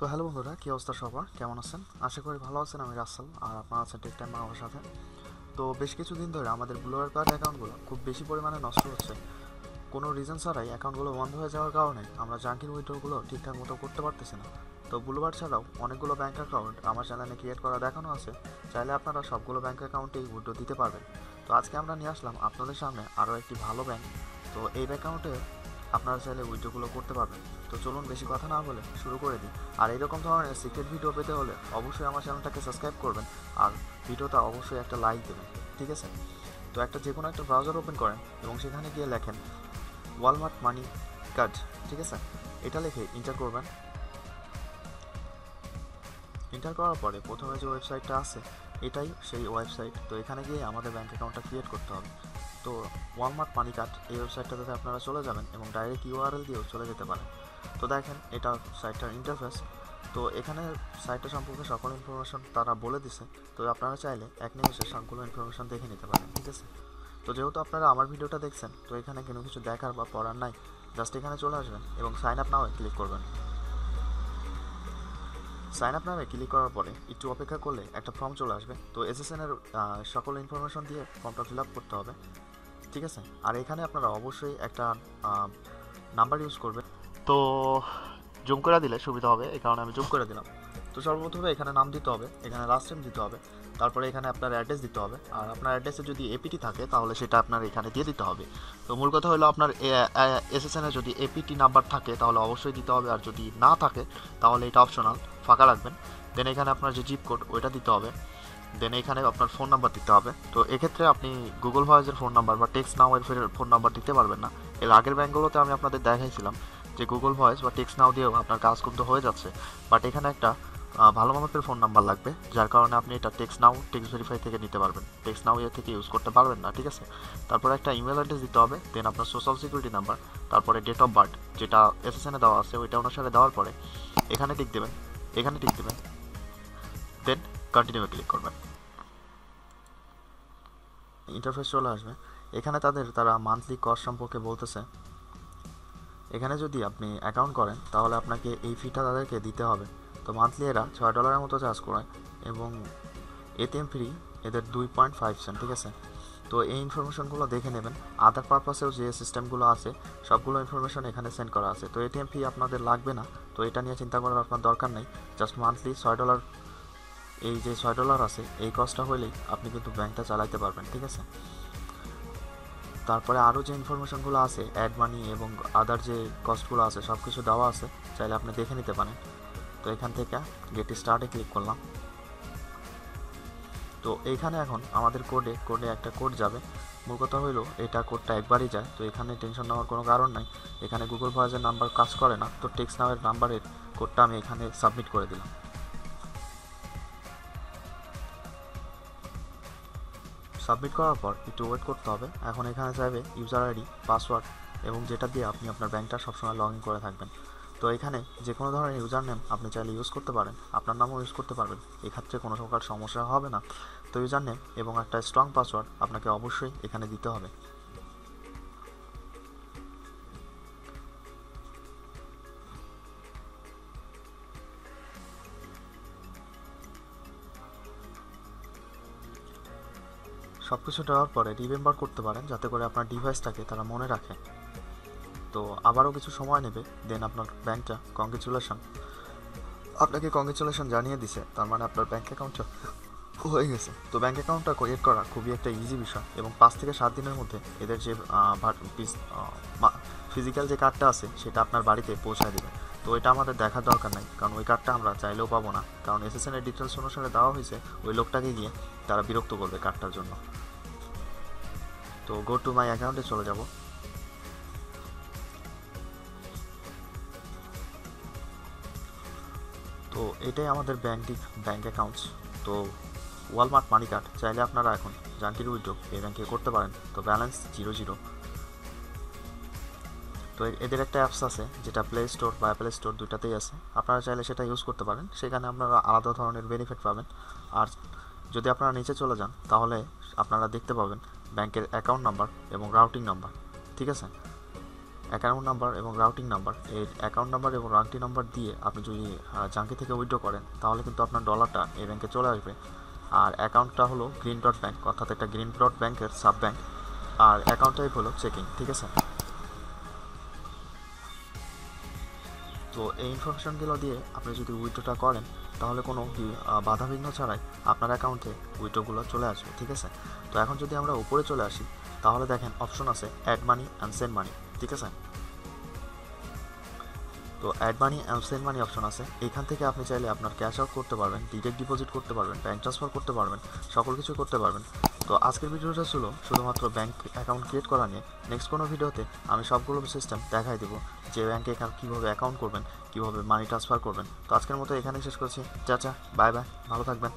তো হ্যালো বন্ধুরা, কী অবস্থা সবার? কেমন আছেন? আশা করি ভালো আছেন। আমি রাসেল, আর আপনারা আছেন টেক টাইম আমার সাথে। তো বেশ কিছুদিন ধরে আমাদের ব্লুয়ার কার্ড অ্যাকাউন্টগুলো খুব বেশি পরিমাণে নষ্ট হচ্ছে। কোনো রিজন ছাড়াই অ্যাকাউন্টগুলো বন্ধ হয়ে যাওয়ার কারণে আমরা জাঙ্কির উইথড্রগুলো ঠিকঠাক মতো করতে পারতেছি না। তো ব্লুবার ছাড়াও অনেকগুলো ব্যাঙ্ক অ্যাকাউন্ট আমার চ্যানেলে ক্রিয়েট করা দেখানো আছে। চাইলে আপনারা সবগুলো ব্যাঙ্ক অ্যাকাউন্টেই উইথড্র দিতে পারবেন। তো আজকে আমরা নিয়ে আসলাম আপনাদের সামনে আরও একটি ভালো ব্যাঙ্ক। তো এই অ্যাকাউন্টে আপনারা চাইলে উইথড্রগুলো করতে পারবেন। তো চলুন বেশি কথা না বলে শুরু করে দিই। আর এইরকম ধরনের সিক্রেট ভিডিও পেতে হলে অবশ্যই আমার চ্যানেলটাকে সাবস্ক্রাইব করবেন, আর ভিডিওটা অবশ্যই একটা লাইক দেবেন, ঠিক আছে? তো যে কোনো একটা ব্রাউজার ওপেন করেন এবং সেখানে গিয়ে লেখেন ওয়ালমার্ট মানি কার্ড, ঠিক আছে? এটা লিখে এন্টার করবেন। এন্টার করার পরে প্রথমে যে ওয়েবসাইটটা আছে এটাই সেই ওয়েবসাইট। তো এখানে গিয়ে আমাদের ব্যাঙ্ক অ্যাকাউন্টটা ক্রিয়েট করতে হবে। তো ওয়ালমার্ট মানি কার্ড এই ওয়েবসাইটটাতে আপনারা চলে যাবেন এবং ডাইরেক্ট ইউআরএল দিয়েও চলে যেতে পারেন। তো দেখেন এটা সাইটটার ইন্টারফেস। তো এখানে সাইটটা সম্পর্কে সকল ইনফরমেশন তারা বলে দিছে। তো আপনারা চাইলে এক নিমেষে সবগুলো ইনফরমেশন দেখে নিতে পারেন, ঠিক আছে? তো যেহেতু আপনারা আমার ভিডিওটা দেখছেন, তো এখানে কোনো কিছু দেখার বা পড়ার নাই। জাস্ট এখানে চলে আসবেন এবং সাইন আপ নাও ক্লিক করবেন। সাইন আপ নামে ক্লিক করার পরে একটু অপেক্ষা করলে একটা ফর্ম চলে আসবে। তো এসএসএনের সকল ইনফরমেশন দিয়ে ফর্মটা ফিল আপ করতে হবে, ঠিক আছে? আর এখানে আপনারা অবশ্যই একটা নাম্বার ইউজ করবেন। তো জুম করে দিলে সুবিধা হবে, এই কারণে আমি জুম করে দিলাম। তো সর্বপ্রথমে এখানে নাম দিতে হবে, এখানে লাস্ট নেম দিতে হবে, তারপরে এখানে আপনার অ্যাড্রেস দিতে হবে। আর আপনার অ্যাড্রেসে যদি এপিটি থাকে তাহলে সেটা আপনার এখানে দিয়ে দিতে হবে। তো মূল কথা হলো আপনার এসএসএনে যদি এপিটি নাম্বার থাকে তাহলে অবশ্যই দিতে হবে, আর যদি না থাকে তাহলে এটা অপশনাল, ফাঁকা রাখবেন। দেন এখানে আপনার যে জিপ কোড ওইটা দিতে হবে। দেন এখানে আপনার ফোন নাম্বার দিতে হবে। তো এক্ষেত্রে আপনি গুগল ভয়েসের ফোন নাম্বার বা টেক্সট নাও এর ফোন নাম্বার দিতে পারবেন না। এর আগের ব্যাঙ্কগুলোতে আমি আপনাদের দেখাইছিলাম যে গুগল ভয়েস বা টেক্সট নাও দিয়েও আপনার কাজ কিন্তু হয়ে যাচ্ছে। বাট এখানে একটা ভালো মাপের ফোন নাম্বার লাগবে, যার কারণে আপনি এটা টেক্সট নাও টেক্সট ভেরিফাই থেকে নিতে পারবেন, টেক্সট নাও ইয়ে থেকে ইউজ করতে পারবেন না, ঠিক আছে? তারপরে একটা ইমেল অ্যাড্রেস দিতে হবে। দেন আপনার সোশ্যাল সিকিউরিটি নাম্বার, তারপরে ডেট অফ বার্থ যেটা এসএসএনে দেওয়া আছে ওইটা অনুসারে দেওয়ার পরে এখানে টিক দেবেন, এখানে টিক দেবেন। দেন কন্টিনিউ ক্লিক করবেন। ইন্টারফেস চলে আসবে। এখানে তারা মান্থলি কস্ট সম্পর্কে বলতেছে। এখানে যদি আপনি অ্যাকাউন্ট করেন তাহলে আপনাকে এই ফিটা তাদেরকে দিতে হবে। তো মান্থলি এরা $6 মতো চার্জ করে এবং এটিএম ফ্রি এদের 2.5 সেন্ট, ঠিক আছে? তো এই ইনফরমেশনগুলো দেখে নেবেন। আদার পারপাসেও যে সিস্টেমগুলো আছে সবগুলো ইনফরমেশন এখানে সেন্ড করা আছে। তো এটিএম ফি আপনাদের লাগবে না, তো এটা নিয়ে চিন্তা করার আপনার দরকার নেই। জাস্ট মান্থলি $6, এই যে $6 আছে এই কস্টটা হলেই আপনি কিন্তু ব্যাংকটা চালাইতে পারবেন, ঠিক আছে? তারপরে আরও যে ইনফরমেশনগুলো আছে অ্যাড মানি এবং আদার যে কস্টগুলো আছে সব কিছু দেওয়া আছে, চাইলে আপনি দেখে নিতে পারেন। তো এখান থেকে গেট স্টার্টে ক্লিক করলাম। তো এইখানে এখন আমাদের কোডে একটা কোড যাবে। মূল কথা হইলো এটা কোডটা একবারই যায়, তো এখানে টেনশন নেওয়ার কোনো কারণ নাই। এখানে গুগল ভয়েসের নাম্বার কাজ করে না, তো টেক্সট নামের নাম্বারের কোডটা আমি এখানে সাবমিট করে দিলাম। সাবমিট করার পর একটু ওয়েট করতে হবে। এখন এখানে চাইবে ইউজার আইডি, পাসওয়ার্ড এবং যেটা দিয়ে আপনি আপনার ব্যাংকটা সবসময় লগ ইন করে থাকবেন। তো এখানে যে কোনো ধরনের ইউজার নেম আপনি চাইলে ইউজ করতে পারেন, আপনার নামও ইউজ করতে পারবেন, এক্ষেত্রে কোনো প্রকার সমস্যা হবে না। তো ইউজার নেম এবং একটা স্ট্রং পাসওয়ার্ড আপনাকে অবশ্যই এখানে দিতে হবে। সব কিছু দেওয়ার পরে রিমেম্বার করতে পারেন যাতে করে আপনার ডিভাইসটাকে তারা মনে রাখে। তো আবারও কিছু সময় নেবে। দেন আপনার ব্যাংকটা আপনাকে কংগ্রেচুলেশন জানিয়ে দিছে, তার মানে আপনার ব্যাংক অ্যাকাউন্টটা হয়ে গেছে। তো ব্যাংক অ্যাকাউন্টটা ক্রিয়েট করা খুবই একটা ইজি বিষয় এবং 5 থেকে 7 দিনের মধ্যে এদের যে ফিজিক্যাল যে কার্ডটা আছে সেটা আপনার বাড়িতে পৌঁছায় দেবে। তো এটা আমাদের দেখার দরকার নাই, কারণ ওই কার্ডটা আমরা চাইলেও পাবো না, কারণ এসএসএনের ডিটেলস অনুসারে দেওয়া হয়েছে। ওই লোকটাকে গিয়ে তারা বিরক্ত করবে কার্ডটার জন্য। তো গো টু মাই অ্যাকাউন্টে চলে যাব। তো এটাই আমাদের ব্যাংক অ্যাকাউন্টস। তো ওয়ালমার্ট মানি কার্ড চাইলে আপনারা এখন জাঙ্কির উইথড্র এই ব্যাংকে করতে পারেন। তো ব্যালেন্স 0 তো এদের একটা অ্যাপস আছে যেটা প্লে স্টোর বা অ্যাপেল স্টোর দুইটাতেই আছে, আপনারা চাইলে সেটা ইউজ করতে পারেন। সেখানে আপনারা আলাদা ধরনের বেনিফিট পাবেন। আর যদি আপনারা নিচে চলে যান তাহলে আপনারা দেখতে পাবেন ব্যাংকের অ্যাকাউন্ট নাম্বার এবং রাউটিং নাম্বার, ঠিক আছে? অ্যাকাউন্ট নাম্বার এবং রাউটিং নাম্বার, এই অ্যাকাউন্ট নাম্বার এবং রাউটিং নাম্বার দিয়ে আপনি যদি জাঙ্কি থেকে উইথড্র করেন তাহলে কিন্তু আপনার ডলারটা এই ব্যাংকে চলে আসবে। আর অ্যাকাউন্টটা হলো গ্রিন ডট ব্যাংক, অর্থাৎ একটা গ্রিন ডট ব্যাংকের সাব ব্যাংক, আর অ্যাকাউন্ট টাইপ হলো চেকিং, ঠিক আছে। তো এই ইনফরমেশনগুলো দিয়ে আপনি যদি উইথড্রটা করেন তাহলে কোনো কি বাধাবিঘ্ন ছাড়াই আপনার অ্যাকাউন্টে উইথড্রগুলো চলে আসবে, ঠিক আছে। তো এখন যদি আমরা উপরে চলে আসি তাহলে দেখেন অপশন আছে add money and send money, ঠিক আছে। তো add money and send money option আছে, এখান থেকে আপনি চাইলে আপনার ক্যাশ আউট করতে পারবেন, ডিরেক্ট ডিপোজিট করতে পারবেন, ব্যাঙ্ক ট্রান্সফার করতে পারবেন, সকল কিছু করতে পারবেন। তো আজকের ভিডিওটা ছিল শুধুমাত্র ব্যাঙ্ক অ্যাকাউন্ট ক্রিয়েট করা নিয়ে। নেক্সট কোনো ভিডিওতে আমি সবগুলো সিস্টেম দেখাই দেবো যে ব্যাঙ্কে কীভাবে অ্যাকাউন্ট করবেন, কীভাবে মানি ট্রান্সফার করবেন। তো আজকের মতো এখানেই শেষ করছি। চাচা বাই বাই, ভালো থাকবেন।